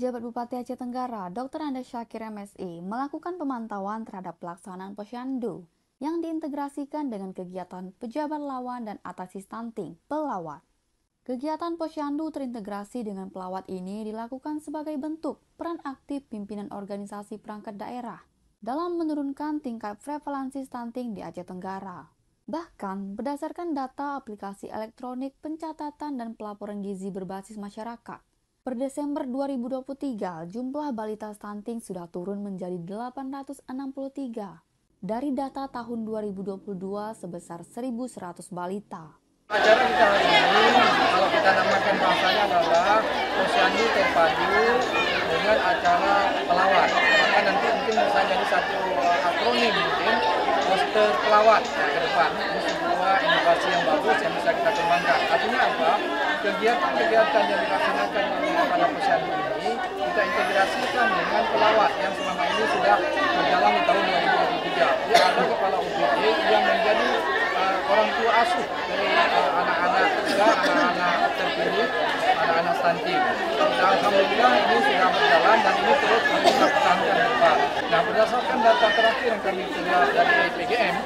Penjabat Bupati Aceh Tenggara, Dr. Andes Syakir MSI, melakukan pemantauan terhadap pelaksanaan Posyandu yang diintegrasikan dengan kegiatan pejabat lawan dan atasi stunting pelawat. Kegiatan Posyandu terintegrasi dengan pelawat ini dilakukan sebagai bentuk peran aktif pimpinan organisasi perangkat daerah dalam menurunkan tingkat prevalensi stunting di Aceh Tenggara. Bahkan, berdasarkan data aplikasi elektronik pencatatan dan pelaporan gizi berbasis masyarakat, per Desember 2023, jumlah balita stunting sudah turun menjadi 863. Dari data tahun 2022 sebesar 1.100 balita. Acara kita hari ini, kalau kita namakan bahasanya adalah Posyandu terpadu dengan acara pelawat. Maka nanti mungkin bisa jadi satu akronim mungkin, poster pelawat ke depan. Ini sebuah inovasi yang bagus yang bisa kita kembangkan. Artinya apa? Kegiatan-kegiatan yang dilaksanakan pada Posyandu ini kita integrasikan dengan pelawat yang selama ini sudah berjalan di tahun 2023. Dia ada kepala UPD yang menjadi orang tua asuh dari anak-anak muda, anak-anak terpilih, anak-anak stunting. Dan alhamdulillah ini sudah berjalan dan ini terus kita pertahankan ke depan. Nah, berdasarkan data terakhir yang kami terima dari PGM,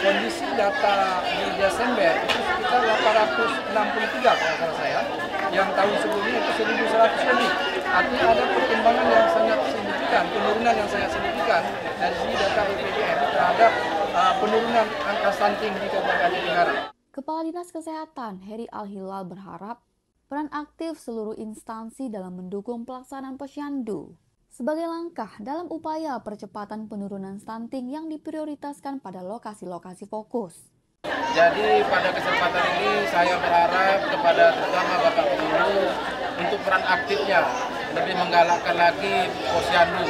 kondisi data di Desember itu sekitar 863 kalau salah saya. Yang tahun sebelumnya itu 1.100 lebih. Artinya ada perkembangan yang sangat signifikan, penurunan yang sangat signifikan dari segi data PGM terhadap penurunan angka stunting di Kabupaten Aceh Tenggara. Kepala Dinas Kesehatan Heri Al-Hilal berharap peran aktif seluruh instansi dalam mendukung pelaksanaan Posyandu sebagai langkah dalam upaya percepatan penurunan stunting yang diprioritaskan pada lokasi-lokasi fokus. Jadi pada kesempatan ini saya berharap kepada terutama Bapak Gubernur untuk peran aktifnya lebih menggalakkan lagi Posyandu.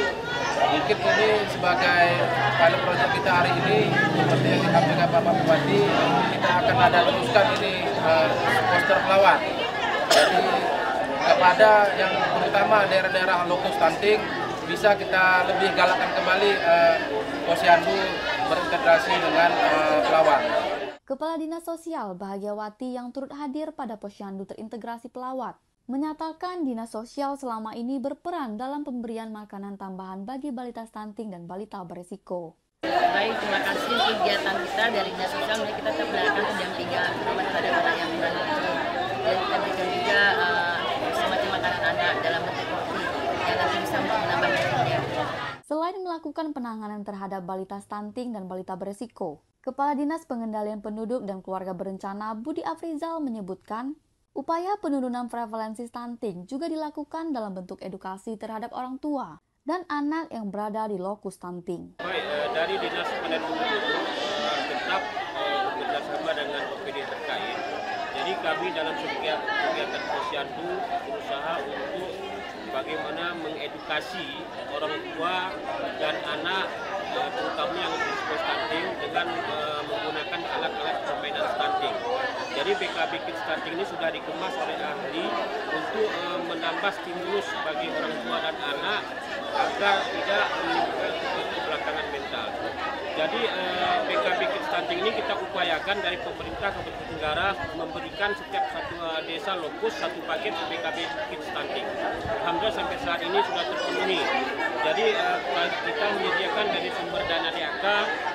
Mungkin ini sebagai pilot project kita hari ini, seperti yang disampaikan Bapak Bupati, kita akan ada teruskan ini poster pelawat. Jadi kepada yang terutama daerah-daerah lokus stunting, bisa kita lebih galakkan kembali Posyandu berintegrasi dengan pelawat. Kepala Dinas Sosial Bahagiawati yang turut hadir pada Posyandu terintegrasi pelawat menyatakan Dinas Sosial selama ini berperan dalam pemberian makanan tambahan bagi balita stunting dan balita beresiko. Baik, terima kasih kegiatan kita dari Dinas Sosial, kita melakukan pendampingan terhadap anak yang beresiko. Dan kita berikan juga semacam makanan anak dalam bentuk kopi yang nanti bisa menambah gizinya. Selain melakukan penanganan terhadap balita stunting dan balita beresiko, Kepala Dinas Pengendalian Penduduk dan Keluarga Berencana Budi Afrizal menyebutkan, upaya penurunan prevalensi stunting juga dilakukan dalam bentuk edukasi terhadap orang tua dan anak yang berada di lokus stunting. Baik, dari Dinas Pengendalian Penduduk tetap bekerjasama dengan OPD terkait. Jadi kami dalam setiap kegiatan Posyandu berusaha untuk bagaimana mengedukasi orang tua dan anak terutama yang berisiko stunting dengan menggunakan alat-alat permainan stunting. Jadi BKB Kids Stunting ini sudah dikemas oleh ahli untuk menambah stimulus bagi orang tua dan anak agar tidak menimbulkan kebelakangan mental. Jadi BKB Kids Stunting ini kita upayakan dari pemerintah Kabupaten Tenggara memberikan setiap satu desa lokus satu paket BKB Kids Stunting. Alhamdulillah sampai saat ini sudah terpenuhi. Jadi kita menyediakan dari sumber dana DAK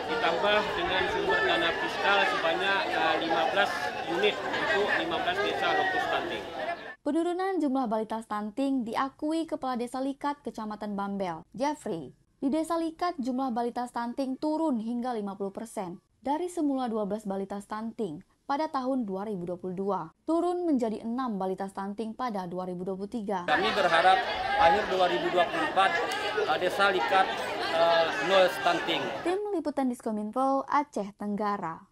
ditambah dengan sumber dana fiskal sebanyak 15 unit untuk 15 desa lokus stunting. Penurunan jumlah balita stunting diakui Kepala Desa Likat Kecamatan Bambel, Jeffrey. Di Desa Likat jumlah balita stunting turun hingga 50%. Dari semula 12 balita stunting pada tahun 2022, turun menjadi 6 balita stunting pada 2023. Kami berharap akhir 2024 Desa Likat nol stunting. Tim Liputan Diskominfo Aceh Tenggara.